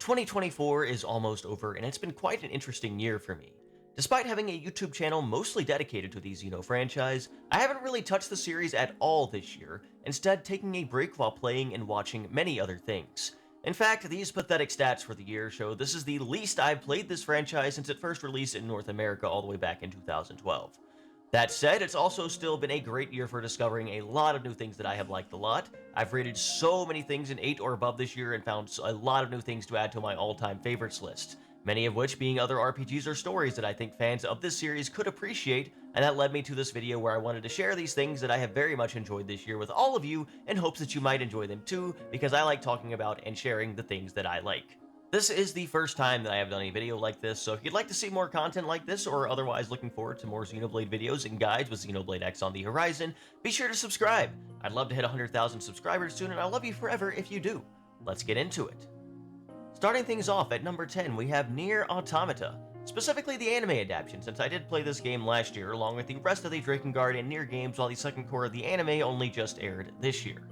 2024 is almost over, and it's been quite an interesting year for me. Despite having a YouTube channel mostly dedicated to the Xeno franchise, I haven't really touched the series at all this year, instead taking a break while playing and watching many other things. In fact, these pathetic stats for the year show this is the least I've played this franchise since it first released in North America all the way back in 2012. That said, it's also still been a great year for discovering a lot of new things that I have liked a lot. I've rated so many things in 8 or above this year and found a lot of new things to add to my all-time favorites list, many of which being other RPGs or stories that I think fans of this series could appreciate, and that led me to this video where I wanted to share these things that I have very much enjoyed this year with all of you in hopes that you might enjoy them too, because I like talking about and sharing the things that I like. This is the first time that I have done a video like this, so if you'd like to see more content like this or otherwise looking forward to more Xenoblade videos and guides with Xenoblade X on the horizon, be sure to subscribe. I'd love to hit 100,000 subscribers soon, and I'll love you forever if you do. Let's get into it. Starting things off at number 10, we have Nier Automata, specifically the anime adaptation, since I did play this game last year along with the rest of the Drakengard and Nier games, while the second core of the anime only just aired this year.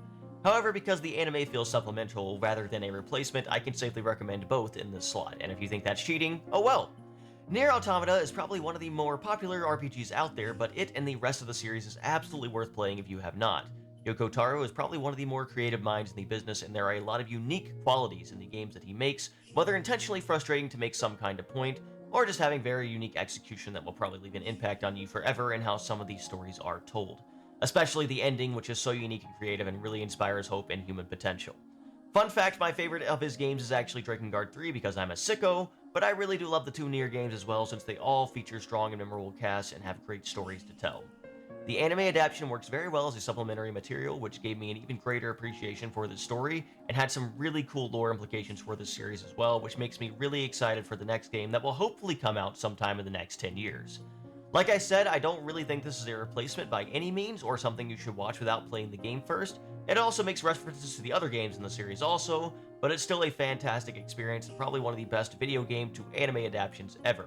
However, because the anime feels supplemental rather than a replacement, I can safely recommend both in this slot, and if you think that's cheating, oh well. Nier Automata is probably one of the more popular RPGs out there, but it and the rest of the series is absolutely worth playing if you have not. Yoko Taro is probably one of the more creative minds in the business, and there are a lot of unique qualities in the games that he makes, whether intentionally frustrating to make some kind of point, or just having very unique execution that will probably leave an impact on you forever in how some of these stories are told. Especially the ending, which is so unique and creative and really inspires hope and human potential. Fun fact, my favorite of his games is actually Drakengard 3 because I'm a sicko, but I really do love the two Nier games as well since they all feature strong and memorable casts and have great stories to tell. The anime adaptation works very well as a supplementary material, which gave me an even greater appreciation for the story and had some really cool lore implications for this series as well, which makes me really excited for the next game that will hopefully come out sometime in the next 10 years. Like I said, I don't really think this is a replacement by any means or something you should watch without playing the game first. It also makes references to the other games in the series also, but it's still a fantastic experience and probably one of the best video game to anime adaptations ever.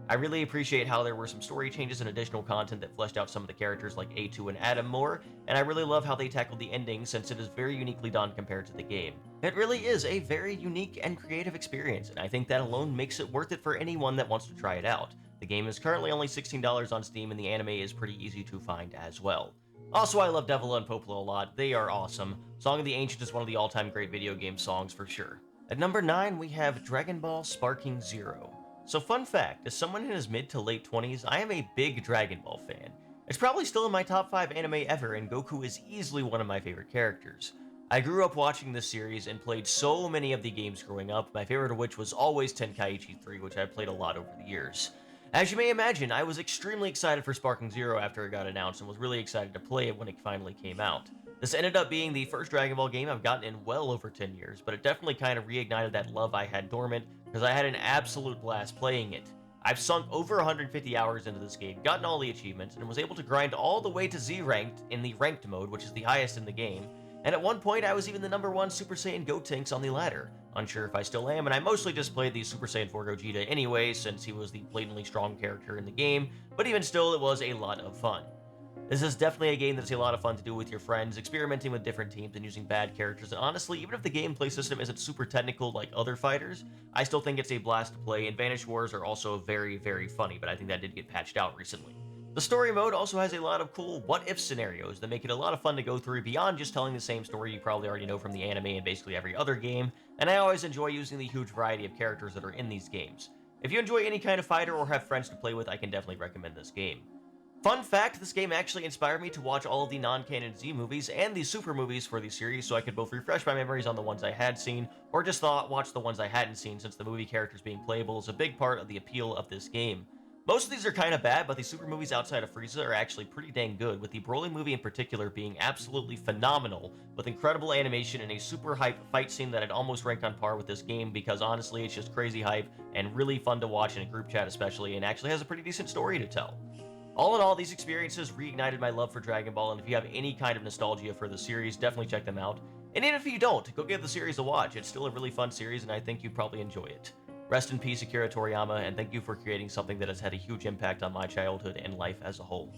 I really appreciate how there were some story changes and additional content that fleshed out some of the characters like A2 and Adam more, and I really love how they tackled the ending since it is very uniquely done compared to the game. It really is a very unique and creative experience, and I think that alone makes it worth it for anyone that wants to try it out. The game is currently only $16 on Steam, and the anime is pretty easy to find as well. Also, I love Devil and Popolo a lot. They are awesome. Song of the Ancient is one of the all-time great video game songs for sure. At number 9, we have Dragon Ball Sparking Zero. So fun fact, as someone in his mid to late 20s, I am a big Dragon Ball fan. It's probably still in my top 5 anime ever, and Goku is easily one of my favorite characters. I grew up watching this series and played so many of the games growing up, my favorite of which was always Tenkaichi 3, which I played a lot over the years. As you may imagine, I was extremely excited for Sparking Zero after it got announced and was really excited to play it when it finally came out. This ended up being the first Dragon Ball game I've gotten in well over 10 years, but it definitely kind of reignited that love I had dormant because I had an absolute blast playing it. I've sunk over 150 hours into this game, gotten all the achievements, and was able to grind all the way to Z ranked in the ranked mode, which is the highest in the game, and at one point I was even the number 1 Super Saiyan Gotenks on the ladder. Unsure if I still am, and I mostly just played the Super Saiyan 4 Gogeta anyway, since he was the blatantly strong character in the game, but even still, it was a lot of fun. This is definitely a game that's a lot of fun to do with your friends, experimenting with different teams and using bad characters, and honestly, even if the gameplay system isn't super technical like other fighters, I still think it's a blast to play, and Vanish Wars are also very, very funny, but I think that did get patched out recently. The story mode also has a lot of cool what-if scenarios that make it a lot of fun to go through beyond just telling the same story you probably already know from the anime and basically every other game, and I always enjoy using the huge variety of characters that are in these games. If you enjoy any kind of fighter or have friends to play with, I can definitely recommend this game. Fun fact, this game actually inspired me to watch all of the non-canon Z movies and the Super movies for the series so I could both refresh my memories on the ones I had seen, or just watch the ones I hadn't seen since the movie characters being playable is a big part of the appeal of this game. Most of these are kind of bad, but the Super movies outside of Frieza are actually pretty dang good, with the Broly movie in particular being absolutely phenomenal, with incredible animation and a super hype fight scene that I'd almost rank on par with this game because honestly it's just crazy hype and really fun to watch in a group chat especially, and actually has a pretty decent story to tell. All in all, these experiences reignited my love for Dragon Ball, and if you have any kind of nostalgia for the series, definitely check them out. And even if you don't, go give the series a watch. It's still a really fun series, and I think you'd probably enjoy it. Rest in peace, Akira Toriyama, and thank you for creating something that has had a huge impact on my childhood and life as a whole.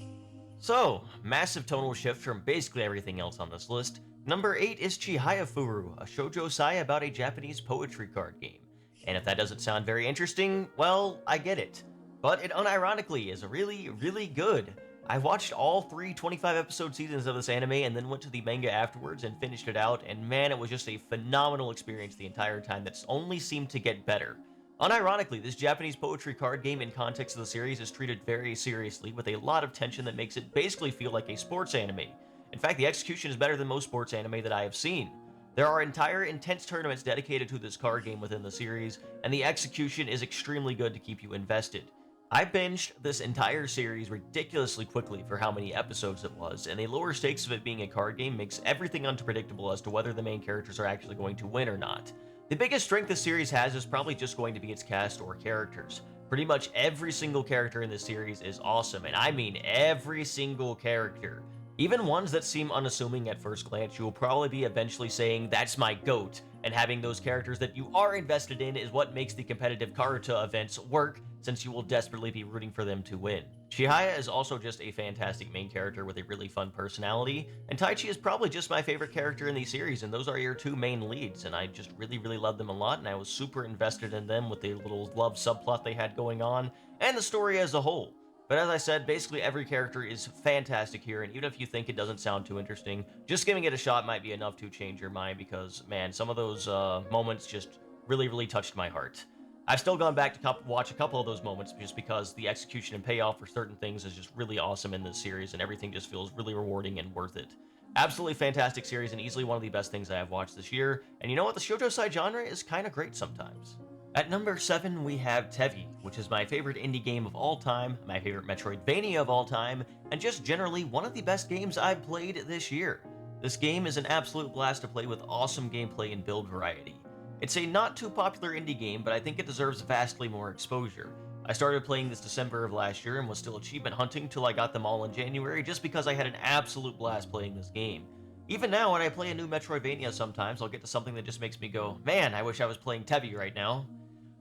So, massive tonal shift from basically everything else on this list. Number 8 is Chihaya Furu, a shoujo sai about a Japanese poetry card game. And if that doesn't sound very interesting, well, I get it. But it unironically is really, really good. I watched all three 25-episode seasons of this anime and then went to the manga afterwards and finished it out, and man, it was just a phenomenal experience the entire time that's only seemed to get better. Unironically, this Japanese poetry card game in context of the series is treated very seriously, with a lot of tension that makes it basically feel like a sports anime. In fact, the execution is better than most sports anime that I have seen. There are entire intense tournaments dedicated to this card game within the series, and the execution is extremely good to keep you invested. I binged this entire series ridiculously quickly for how many episodes it was, and the lower stakes of it being a card game makes everything unpredictable as to whether the main characters are actually going to win or not. The biggest strength this series has is probably just going to be its cast or characters. Pretty much every single character in this series is awesome, and I mean every single character. Even ones that seem unassuming at first glance, you will probably be eventually saying, "That's my GOAT," and having those characters that you are invested in is what makes the competitive Karuta events work, since you will desperately be rooting for them to win. Chihaya is also just a fantastic main character with a really fun personality, and Taichi is probably just my favorite character in the series, and those are your two main leads, and I just really, really love them a lot, and I was super invested in them with the little love subplot they had going on, and the story as a whole. But as I said, basically every character is fantastic here, and even if you think it doesn't sound too interesting, just giving it a shot might be enough to change your mind because, man, some of those moments just really, really touched my heart. I've still gone back to watch a couple of those moments just because the execution and payoff for certain things is just really awesome in this series, and everything just feels really rewarding and worth it. Absolutely fantastic series and easily one of the best things I have watched this year, and you know what? The shoujo side genre is kind of great sometimes. At number 7, we have Tevi, which is my favorite indie game of all time, my favorite Metroidvania of all time, and just generally one of the best games I've played this year. This game is an absolute blast to play with awesome gameplay and build variety. It's a not too popular indie game, but I think it deserves vastly more exposure. I started playing this December of last year and was still achievement hunting till I got them all in January just because I had an absolute blast playing this game. Even now, when I play a new Metroidvania sometimes, I'll get to something that just makes me go, "Man, I wish I was playing Tevi right now."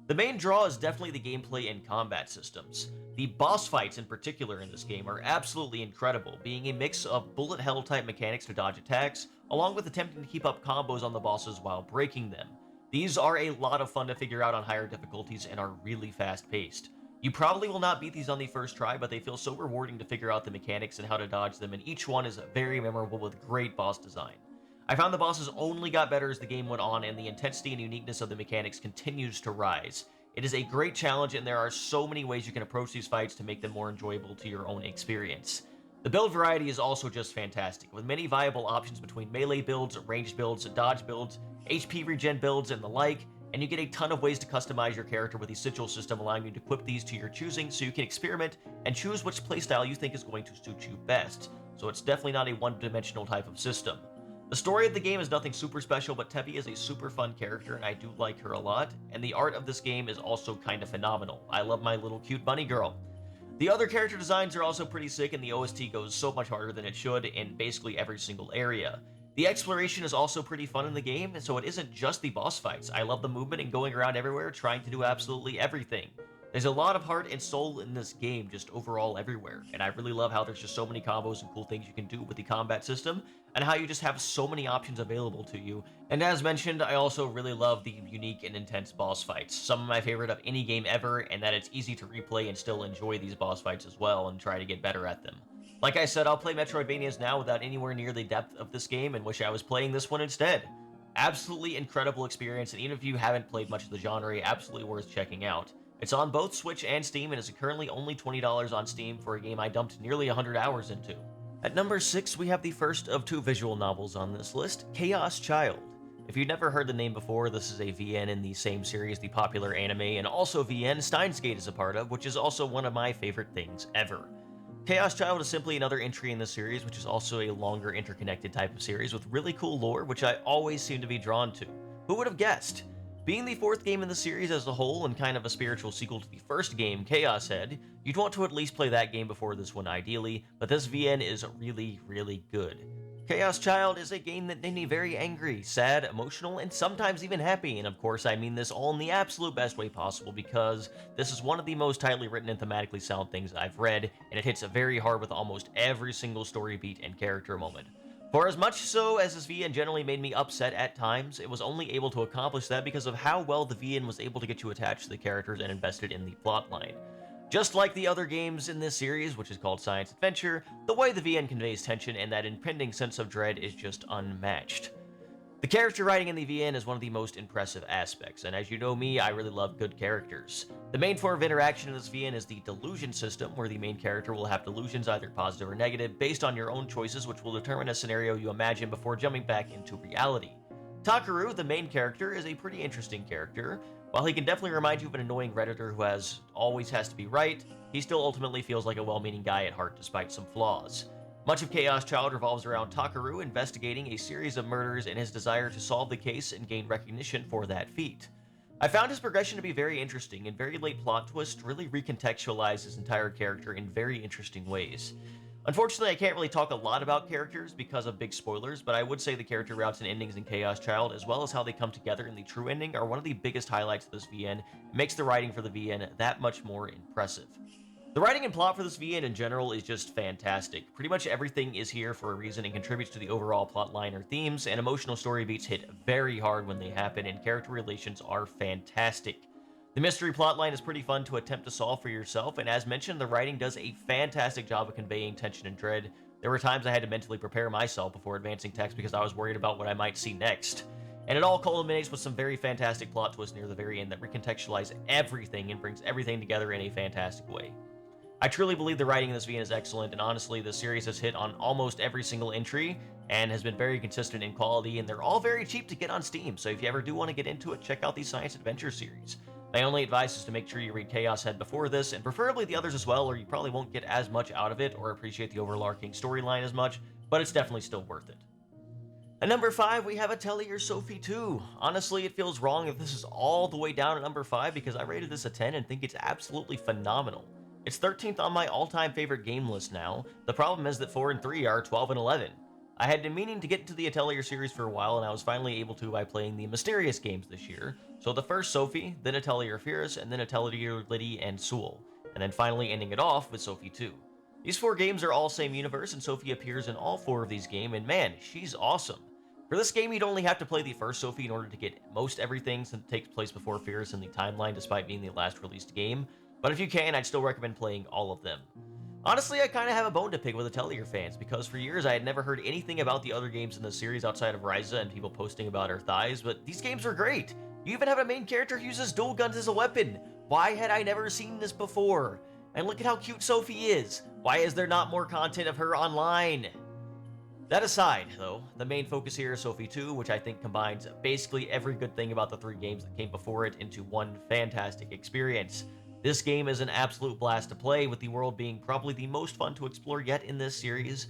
The main draw is definitely the gameplay and combat systems. The boss fights in particular in this game are absolutely incredible, being a mix of bullet hell type mechanics to dodge attacks, along with attempting to keep up combos on the bosses while breaking them. These are a lot of fun to figure out on higher difficulties and are really fast paced. You probably will not beat these on the first try, but they feel so rewarding to figure out the mechanics and how to dodge them, and each one is very memorable with great boss design. I found the bosses only got better as the game went on, and the intensity and uniqueness of the mechanics continues to rise. It is a great challenge, and there are so many ways you can approach these fights to make them more enjoyable to your own experience. The build variety is also just fantastic, with many viable options between melee builds, ranged builds, dodge builds, HP regen builds, and the like, and you get a ton of ways to customize your character with the sigil system, allowing you to equip these to your choosing so you can experiment and choose which playstyle you think is going to suit you best, so it's definitely not a one-dimensional type of system. The story of the game is nothing super special, but Tevi is a super fun character and I do like her a lot, and the art of this game is also kind of phenomenal. I love my little cute bunny girl. The other character designs are also pretty sick, and the OST goes so much harder than it should in basically every single area. The exploration is also pretty fun in the game, and so it isn't just the boss fights. I love the movement and going around everywhere trying to do absolutely everything. There's a lot of heart and soul in this game just overall everywhere, and I really love how there's just so many combos and cool things you can do with the combat system, and how you just have so many options available to you. And as mentioned, I also really love the unique and intense boss fights, some of my favorite of any game ever, and that it's easy to replay and still enjoy these boss fights as well and try to get better at them. Like I said, I'll play Metroidvanias now without anywhere near the depth of this game and wish I was playing this one instead. Absolutely incredible experience, and even if you haven't played much of the genre, absolutely worth checking out. It's on both Switch and Steam and is currently only $20 on Steam for a game I dumped nearly 100 hours into. At number 6, we have the first of two visual novels on this list, Chaos Child. If you've never heard the name before, this is a VN in the same series the popular anime and also VN Steins Gate is a part of, which is also one of my favorite things ever. Chaos Child is simply another entry in the series, which is also a longer interconnected type of series with really cool lore, which I always seem to be drawn to. Who would have guessed? Being the fourth game in the series as a whole and kind of a spiritual sequel to the first game, Chaos Head, you'd want to at least play that game before this one ideally, but this VN is really, really good. Chaos Child is a game that made me very angry, sad, emotional, and sometimes even happy, and of course I mean this all in the absolute best way possible because this is one of the most tightly written and thematically sound things I've read, and it hits very hard with almost every single story beat and character moment. For as much so as this VN generally made me upset at times, it was only able to accomplish that because of how well the VN was able to get you attached to the characters and invested in the plotline. Just like the other games in this series, which is called Science Adventure, the way the VN conveys tension and that impending sense of dread is just unmatched. The character writing in the VN is one of the most impressive aspects, and as you know me, I really love good characters. The main form of interaction in this VN is the delusion system, where the main character will have delusions, either positive or negative, based on your own choices, which will determine a scenario you imagine before jumping back into reality. Takaru, the main character, is a pretty interesting character. While he can definitely remind you of an annoying redditor who always has to be right, he still ultimately feels like a well-meaning guy at heart despite some flaws. Much of Chaos Child revolves around Takaru investigating a series of murders and his desire to solve the case and gain recognition for that feat. I found his progression to be very interesting, and very late plot twist really recontextualized his entire character in very interesting ways. Unfortunately, I can't really talk a lot about characters because of big spoilers, but I would say the character routes and endings in Chaos Child, as well as how they come together in the true ending, are one of the biggest highlights of this VN, and makes the writing for the VN that much more impressive. The writing and plot for this VN in general is just fantastic. Pretty much everything is here for a reason and contributes to the overall plotline or themes, and emotional story beats hit very hard when they happen, and character relations are fantastic. The mystery plotline is pretty fun to attempt to solve for yourself, and as mentioned, the writing does a fantastic job of conveying tension and dread. There were times I had to mentally prepare myself before advancing text because I was worried about what I might see next. And it all culminates with some very fantastic plot twists near the very end that recontextualize everything and brings everything together in a fantastic way. I truly believe the writing in this VN is excellent, and honestly, the series has hit on almost every single entry and has been very consistent in quality, and they're all very cheap to get on Steam, so if you ever do want to get into it, check out the Science Adventure series. My only advice is to make sure you read Chaos Head before this, and preferably the others as well, or you probably won't get as much out of it or appreciate the overarching storyline as much, but it's definitely still worth it. At number 5, we have Atelier Sophie 2. Honestly, it feels wrong if this is all the way down at number 5 because I rated this a 10 and think it's absolutely phenomenal. It's 13th on my all-time favorite game list now. The problem is that 4 and 3 are 12 and 11. I had been meaning to get into the Atelier series for a while, and I was finally able to by playing the Mysterious games this year. So the first Sophie, then Atelier Fierce, and then Atelier Liddy and Sewell, and then finally ending it off with Sophie 2. These 4 games are all same universe, and Sophie appears in all 4 of these games, and man, she's awesome. For this game, you'd only have to play the first Sophie in order to get most everything since it takes place before Fierce in the timeline despite being the last released game. But if you can, I'd still recommend playing all of them. Honestly, I kind of have a bone to pick with Atelier fans, because for years I had never heard anything about the other games in the series outside of Ryza and people posting about her thighs, but these games are great! You even have a main character who uses dual guns as a weapon! Why had I never seen this before? And look at how cute Sophie is! Why is there not more content of her online? That aside, though, the main focus here is Sophie 2, which I think combines basically every good thing about the 3 games that came before it into one fantastic experience. This game is an absolute blast to play, with the world being probably the most fun to explore yet in this series.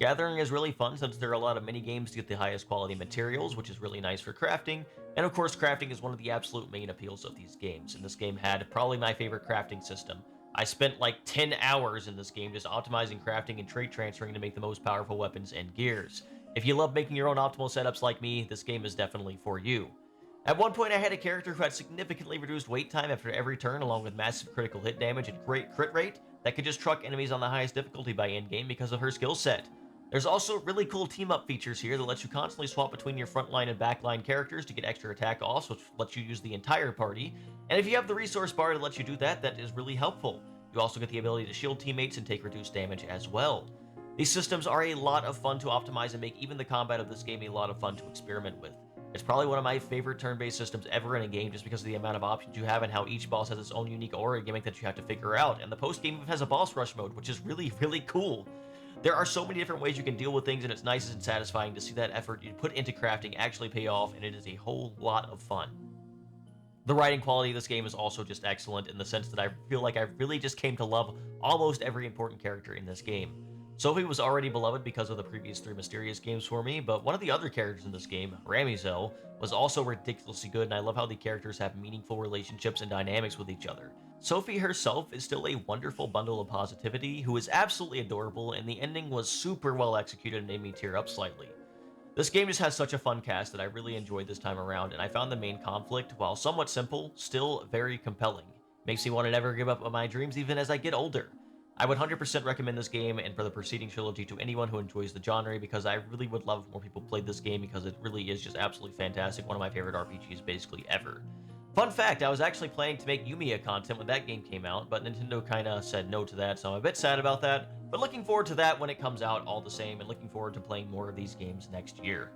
Gathering is really fun since there are a lot of mini-games to get the highest quality materials, which is really nice for crafting, and of course crafting is one of the absolute main appeals of these games, and this game had probably my favorite crafting system. I spent like 10 hours in this game just optimizing crafting and trait transferring to make the most powerful weapons and gears. If you love making your own optimal setups like me, this game is definitely for you. At one point, I had a character who had significantly reduced wait time after every turn, along with massive critical hit damage and great crit rate that could just truck enemies on the highest difficulty by endgame because of her skill set. There's also really cool team-up features here that lets you constantly swap between your frontline and backline characters to get extra attack offs, which lets you use the entire party, and if you have the resource bar that lets you do that, that is really helpful. You also get the ability to shield teammates and take reduced damage as well. These systems are a lot of fun to optimize and make even the combat of this game a lot of fun to experiment with. It's probably one of my favorite turn-based systems ever in a game just because of the amount of options you have and how each boss has its own unique aura gimmick that you have to figure out, and the post-game has a boss rush mode, which is really, really cool. There are so many different ways you can deal with things, and it's nice and satisfying to see that effort you put into crafting actually pay off, and it is a whole lot of fun. The writing quality of this game is also just excellent in the sense that I feel like I really just came to love almost every important character in this game. Sophie was already beloved because of the previous 3 Mysterious games for me, but one of the other characters in this game, Ramizel, was also ridiculously good, and I love how the characters have meaningful relationships and dynamics with each other. Sophie herself is still a wonderful bundle of positivity who is absolutely adorable, and the ending was super well executed and made me tear up slightly. This game just has such a fun cast that I really enjoyed this time around, and I found the main conflict, while somewhat simple, still very compelling. Makes me want to never give up on my dreams even as I get older. I would 100% recommend this game and for the preceding trilogy to anyone who enjoys the genre, because I really would love if more people played this game, because it really is just absolutely fantastic. One of my favorite RPGs basically ever. Fun fact, I was actually planning to make Yumiya content when that game came out, but Nintendo kinda said no to that, so I'm a bit sad about that, but looking forward to that when it comes out all the same, and looking forward to playing more of these games next year.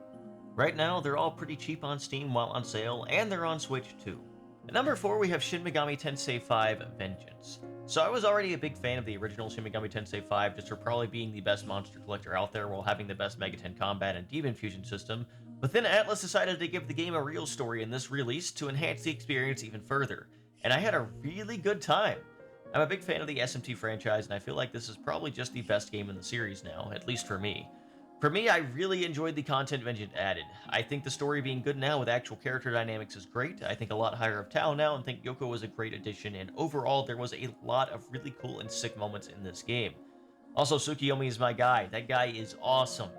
Right now, they're all pretty cheap on Steam while on sale, and they're on Switch too. At number 4, we have Shin Megami Tensei 5 Vengeance. So I was already a big fan of the original Shin Megami Tensei 5, just for probably being the best monster collector out there while having the best Mega 10 combat and demon fusion system, but then Atlas decided to give the game a real story in this release to enhance the experience even further, and I had a really good time. I'm a big fan of the SMT franchise, and I feel like this is probably just the best game in the series now, at least for me. For me, I really enjoyed the content Vengeance added. I think the story being good now with actual character dynamics is great. I think a lot higher of Tao now, and think Yoko was a great addition, and overall there was a lot of really cool and sick moments in this game. Also, Tsukiyomi is my guy. That guy is awesome.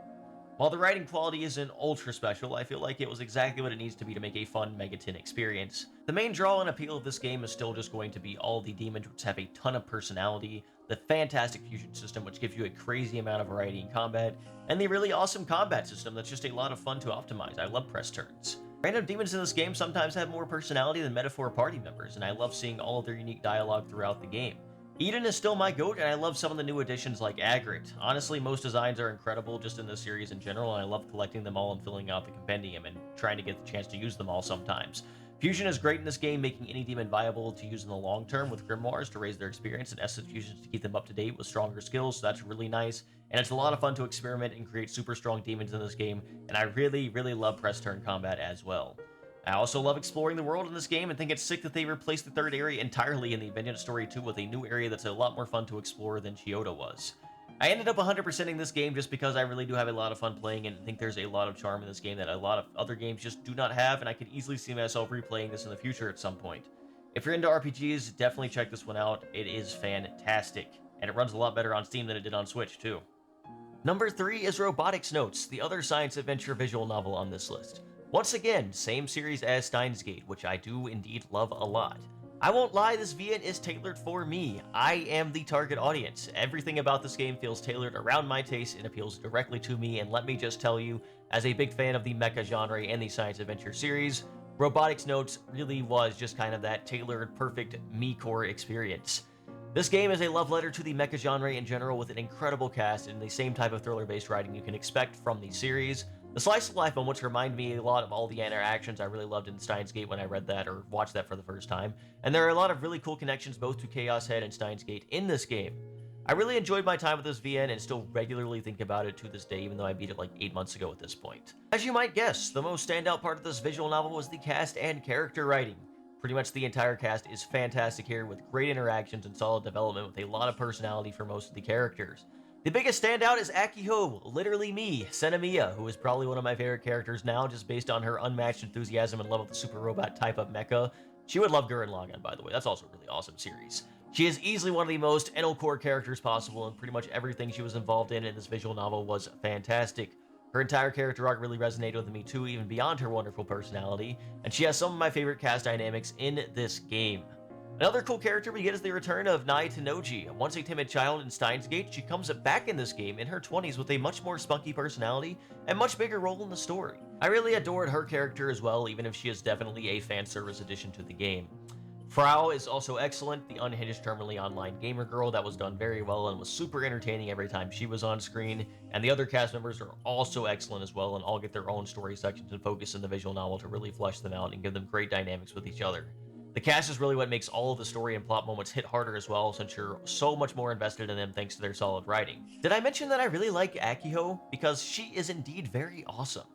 While the writing quality isn't ultra special, I feel like it was exactly what it needs to be to make a fun Mega 10 experience. The main draw and appeal of this game is still just going to be all the demons, which have a ton of personality, the fantastic fusion system, which gives you a crazy amount of variety in combat, and the really awesome combat system that's just a lot of fun to optimize. I love press turns. Random demons in this game sometimes have more personality than Metaphor party members, and I love seeing all of their unique dialogue throughout the game. Eden is still my goat, and I love some of the new additions like Agrit. Honestly, most designs are incredible just in this series in general, and I love collecting them all and filling out the compendium and trying to get the chance to use them all sometimes. Fusion is great in this game, making any demon viable to use in the long term with grimoires to raise their experience, and essence fusions to keep them up to date with stronger skills, so that's really nice. And it's a lot of fun to experiment and create super strong demons in this game, and I really love press turn combat as well. I also love exploring the world in this game and think it's sick that they replaced the third area entirely in the Vengeance story 2 with a new area that's a lot more fun to explore than Chiyoda was. I ended up 100%ing this game just because I really do have a lot of fun playing and think there's a lot of charm in this game that a lot of other games just do not have, and I could easily see myself replaying this in the future at some point. If you're into RPGs, definitely check this one out. It is fantastic, and it runs a lot better on Steam than it did on Switch too. Number 3 is Robotics Notes, the other science adventure visual novel on this list. Once again, same series as Steins Gate, which I do indeed love a lot. I won't lie, this VN is tailored for me. I am the target audience. Everything about this game feels tailored around my taste and appeals directly to me, and let me just tell you, as a big fan of the mecha genre and the science adventure series, Robotics Notes really was just kind of that tailored, perfect me-core experience. This game is a love letter to the mecha genre in general, with an incredible cast and the same type of thriller-based writing you can expect from the series. The slice of life moments remind me a lot of all the interactions I really loved in Steins Gate when I read that or watched that for the first time, and there are a lot of really cool connections both to Chaos Head and Steins Gate in this game. I really enjoyed my time with this VN and still regularly think about it to this day, even though I beat it like 8 months ago at this point. As you might guess, the most standout part of this visual novel was the cast and character writing. Pretty much the entire cast is fantastic here, with great interactions and solid development with a lot of personality for most of the characters. The biggest standout is Akiho, literally me, Senemiya, who is probably one of my favorite characters now just based on her unmatched enthusiasm and love of the super robot type of mecha. She would love Gurren Lagann, by the way. That's also a really awesome series. She is easily one of the most Enel core characters possible, and pretty much everything she was involved in this visual novel was fantastic. Her entire character arc really resonated with me too, even beyond her wonderful personality, and she has some of my favorite cast dynamics in this game. Another cool character we get is the return of Nai Tenoji. Once a timid child in Steins Gate, she comes back in this game in her 20s with a much more spunky personality and much bigger role in the story. I really adored her character as well, even if she is definitely a fan service addition to the game. Frau is also excellent, the unhinged terminally online gamer girl that was done very well and was super entertaining every time she was on screen, and the other cast members are also excellent as well and all get their own story sections and focus in the visual novel to really flesh them out and give them great dynamics with each other. The cast is really what makes all of the story and plot moments hit harder as well, since you're so much more invested in them thanks to their solid writing. Did I mention that I really like Akiho? Because she is indeed very awesome.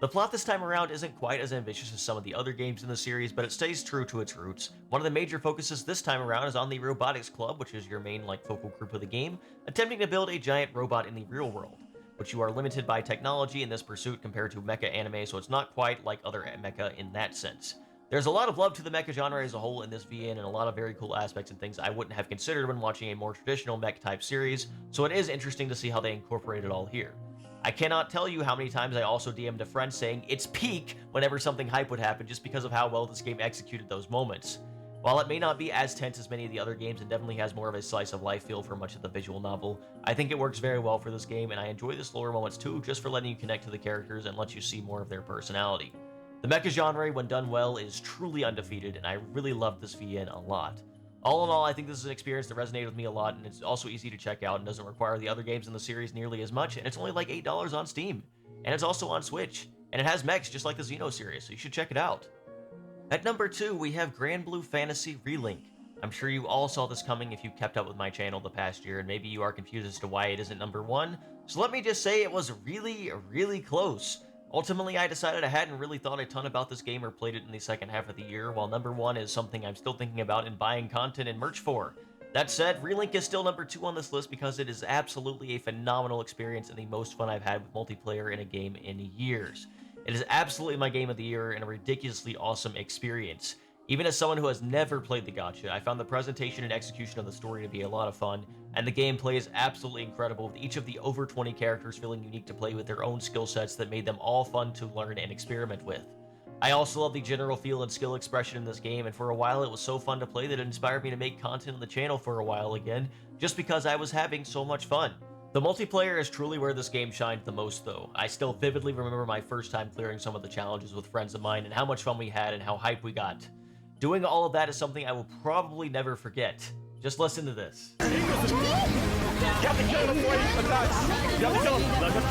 The plot this time around isn't quite as ambitious as some of the other games in the series, but it stays true to its roots. One of the major focuses this time around is on the Robotics Club, which is your main focal group of the game, attempting to build a giant robot in the real world. But you are limited by technology in this pursuit compared to mecha anime, so it's not quite like other mecha in that sense. There's a lot of love to the mecha genre as a whole in this VN, and a lot of very cool aspects and things I wouldn't have considered when watching a more traditional mech type series, so it is interesting to see how they incorporate it all here. I cannot tell you how many times I also DM'd a friend saying it's peak whenever something hype would happen just because of how well this game executed those moments. While it may not be as tense as many of the other games and definitely has more of a slice of life feel for much of the visual novel, I think it works very well for this game, and I enjoy the slower moments too, just for letting you connect to the characters and let you see more of their personality. The mecha genre, when done well, is truly undefeated, and I really loved this VN a lot. All in all, I think this is an experience that resonated with me a lot, and it's also easy to check out and doesn't require the other games in the series nearly as much, and it's only like $8 on Steam. And it's also on Switch, and it has mechs just like the Xeno series, so you should check it out. At number 2, we have Grand Blue Fantasy Relink. I'm sure you all saw this coming if you kept up with my channel the past year, and maybe you are confused as to why it isn't number 1, so let me just say it was really, really close. Ultimately, I decided I hadn't really thought a ton about this game or played it in the second half of the year, while number 1 is something I'm still thinking about and buying content and merch for. That said, Relink is still number 2 on this list because it is absolutely a phenomenal experience and the most fun I've had with multiplayer in a game in years. It is absolutely my game of the year and a ridiculously awesome experience. Even as someone who has never played the gacha, I found the presentation and execution of the story to be a lot of fun, and the gameplay is absolutely incredible, with each of the over 20 characters feeling unique to play with their own skill sets that made them all fun to learn and experiment with. I also love the general feel and skill expression in this game, and for a while it was so fun to play that it inspired me to make content on the channel for a while again, just because I was having so much fun. The multiplayer is truly where this game shined the most though. I still vividly remember my first time clearing some of the challenges with friends of mine and how much fun we had and how hype we got. Doing all of that is something I will probably never forget. Just listen to this. You have to kill him before he attacks. You have to kill him. Let him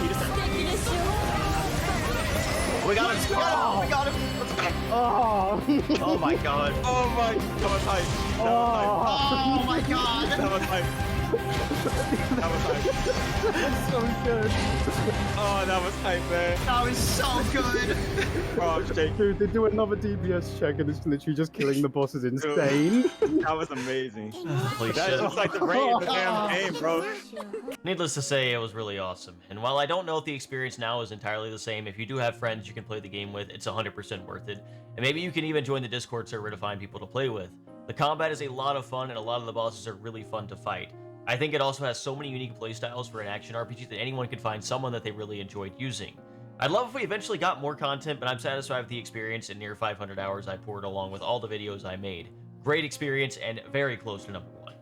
We got him! Oh, we got him! Let's go! Oh. Oh my god. Oh my god. That was hype. Oh my god! That was hype. That was hype. That's so good. Oh, that was hype, man. That was so good! Oh, I'm shaking. Dude, they do another DPS check and it's literally just killing the boss is insane. That was amazing. Holy That's shit. just like the rain in the damn game, bro. Needless to say, it was really awesome. And while I don't know if the experience now is entirely the same, if you do have friends you can play the game with, it's 100% worth it. And maybe you can even join the Discord server to find people to play with. The combat is a lot of fun and a lot of the bosses are really fun to fight. I think it also has so many unique playstyles for an action RPG that anyone could find someone that they really enjoyed using. I'd love if we eventually got more content, but I'm satisfied with the experience and near 500 hours I poured along with all the videos I made. Great experience and very close to number 1.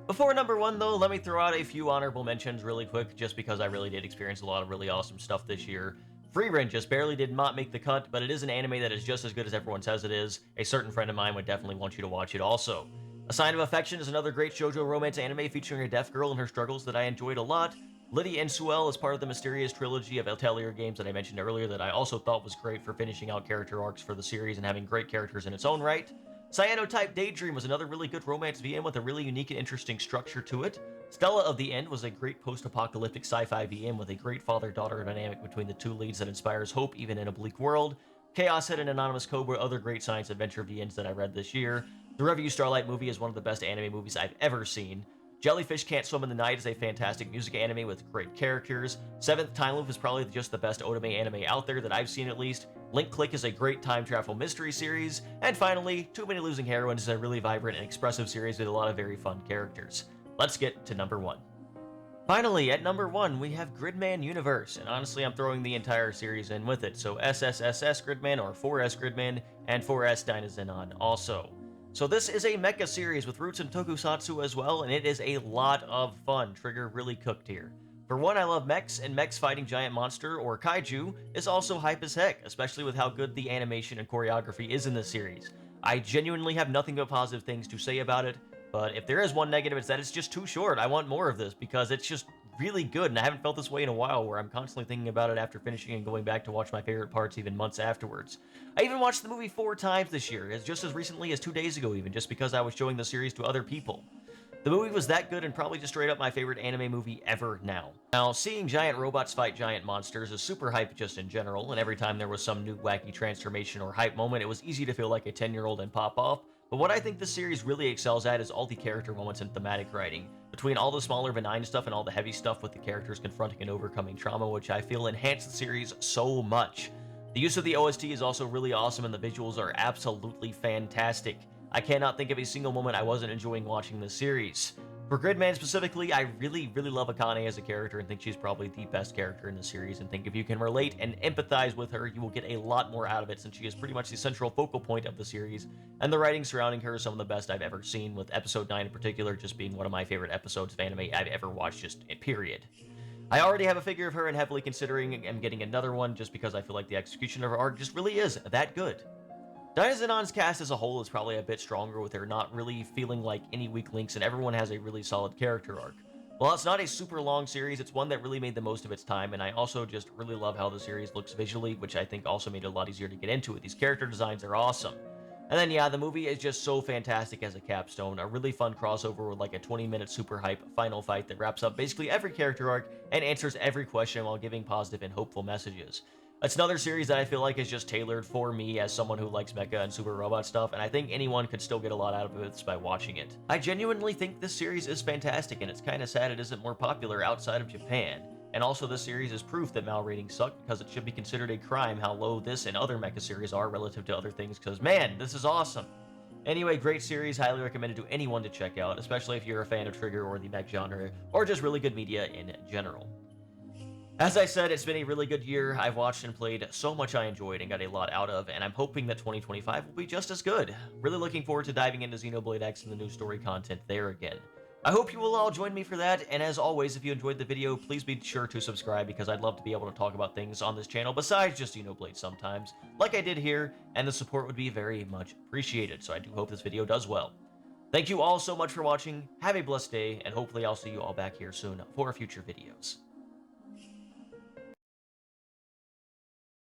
Before number 1 though, let me throw out a few honorable mentions really quick, just because I really did experience a lot of really awesome stuff this year. Frieren just barely did not make the cut, but it is an anime that is just as good as everyone says it is. A certain friend of mine would definitely want you to watch it also. A Sign of Affection is another great shoujo romance anime featuring a deaf girl and her struggles that I enjoyed a lot. Lydia and Suel is part of the mysterious trilogy of Atelier games that I mentioned earlier that I also thought was great for finishing out character arcs for the series and having great characters in its own right. Cyanotype Daydream was another really good romance VM with a really unique and interesting structure to it. Stella of the End was a great post-apocalyptic sci-fi VM with a great father-daughter dynamic between the two leads that inspires hope even in a bleak world. Chaos Head and Anonymous Code were other great science adventure VNs that I read this year. The Review Starlight movie is one of the best anime movies I've ever seen. Jellyfish Can't Swim in the Night is a fantastic music anime with great characters. Seventh Time Loop is probably just the best otome anime out there that I've seen at least. Link Click is a great time travel mystery series. And finally, Too Many Losing Heroines is a really vibrant and expressive series with a lot of very fun characters. Let's get to number 1. Finally, at number 1, we have Gridman Universe, and honestly I'm throwing the entire series in with it, so SSSS Gridman or 4S Gridman and 4S Dynazenon also. So this is a mecha series with roots in tokusatsu as well, and it is a lot of fun. Trigger really cooked here. For one, I love mechs, and mechs fighting giant monster or kaiju is also hype as heck, especially with how good the animation and choreography is in this series. I genuinely have nothing but positive things to say about it, but if there is one negative, it's that it's just too short. I want more of this because it's just really good, and I haven't felt this way in a while where I'm constantly thinking about it after finishing and going back to watch my favorite parts even months afterwards. I even watched the movie 4 times this year, just as recently as 2 days ago even, just because I was showing the series to other people. The movie was that good and probably just straight up my favorite anime movie ever now. Now, seeing giant robots fight giant monsters is super hype just in general, and every time there was some new wacky transformation or hype moment, it was easy to feel like a 10-year-old and pop off. But what I think this series really excels at is all the character moments and thematic writing. Between all the smaller benign stuff and all the heavy stuff with the characters confronting and overcoming trauma, which I feel enhance the series so much. The use of the OST is also really awesome and the visuals are absolutely fantastic. I cannot think of a single moment I wasn't enjoying watching this series. For Gridman specifically, I really love Akane as a character and think she's probably the best character in the series, and think if you can relate and empathize with her, you will get a lot more out of it since she is pretty much the central focal point of the series, and the writing surrounding her is some of the best I've ever seen, with episode 9 in particular just being one of my favorite episodes of anime I've ever watched, just period. I already have a figure of her and heavily considering am getting another one just because I feel like the execution of her arc just really is that good. Dynazenon's cast as a whole is probably a bit stronger, with her not really feeling like any weak links, and everyone has a really solid character arc. While it's not a super long series, it's one that really made the most of its time, and I also just really love how the series looks visually, which I think also made it a lot easier to get into it. These character designs are awesome. And then yeah, the movie is just so fantastic as a capstone, a really fun crossover with like a 20-minute super hype final fight that wraps up basically every character arc and answers every question while giving positive and hopeful messages. It's another series that I feel like is just tailored for me as someone who likes mecha and super robot stuff, and I think anyone could still get a lot out of it by watching it. I genuinely think this series is fantastic, and it's kinda sad it isn't more popular outside of Japan. And also, this series is proof that MAL ratings suck, because it should be considered a crime how low this and other mecha series are relative to other things, because man, this is awesome! Anyway, great series, highly recommended to anyone to check out, especially if you're a fan of Trigger or the mech genre, or just really good media in general. As I said, it's been a really good year. I've watched and played so much I enjoyed and got a lot out of, and I'm hoping that 2025 will be just as good. Really looking forward to diving into Xenoblade X and the new story content there again. I hope you will all join me for that, and as always, if you enjoyed the video, please be sure to subscribe, because I'd love to be able to talk about things on this channel besides just Xenoblade sometimes, like I did here, and the support would be very much appreciated, so I do hope this video does well. Thank you all so much for watching, have a blessed day, and hopefully I'll see you all back here soon for future videos.